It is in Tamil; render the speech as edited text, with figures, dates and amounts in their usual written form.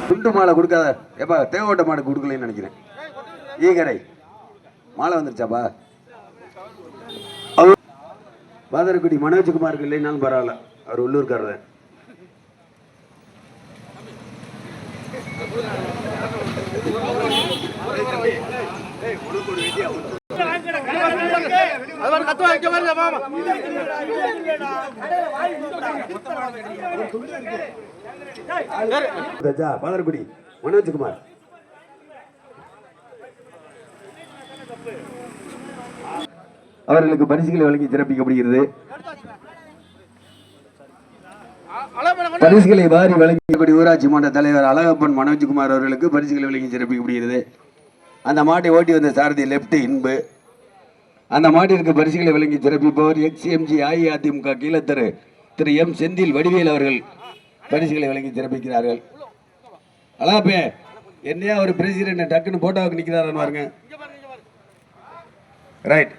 துண்டு மாலை கொடுக்காத எப்பா, தேவோட்ட மாடு கொடுக்கலன்னு நினைக்கிறேன். ஈகரை மாலை வந்துருச்சாப்பா? பாதரக்குடி மனோஜ்குமாருக்கு இல்லைன்னாலும் பரவாயில்ல, அவர் உள்ளூர்காரர். பாதரக்குடி மனோஜ்குமார் அவர்களுக்கு பரிசுகளை வழங்கி சிறப்பிக்கப்படுகிறது. பரிசுகளை வாரி வழங்கக்கூடிய ஊராட்சி மன்ற தலைவர் அழகப்பன் மனோஜ்குமார் அவர்களுக்கு பரிசுகளை வழங்கி சிறப்பிக்கப்படுகிறது. அந்த மாட்டை ஓட்டி வந்த சாரதி லெப்ட் இன்பு. அந்த மாட்டிற்கு பரிசுகளை வழங்கி சிறப்பிப்பவர் எக்ஸ்எம்ஜி அஇஅதிமுக கீழத்தரு திரு எம் செந்தில் வடிவேல் அவர்கள் பரிசுகளை வழங்கி சிறப்பிக்கிறார்கள். அழகப்பே, என்னையா ஒரு பிரசிடென்ட் டக்குன்னு போட்டோவுக்கு நிற்கிறாருன்னு பாருங்க. ரைட்.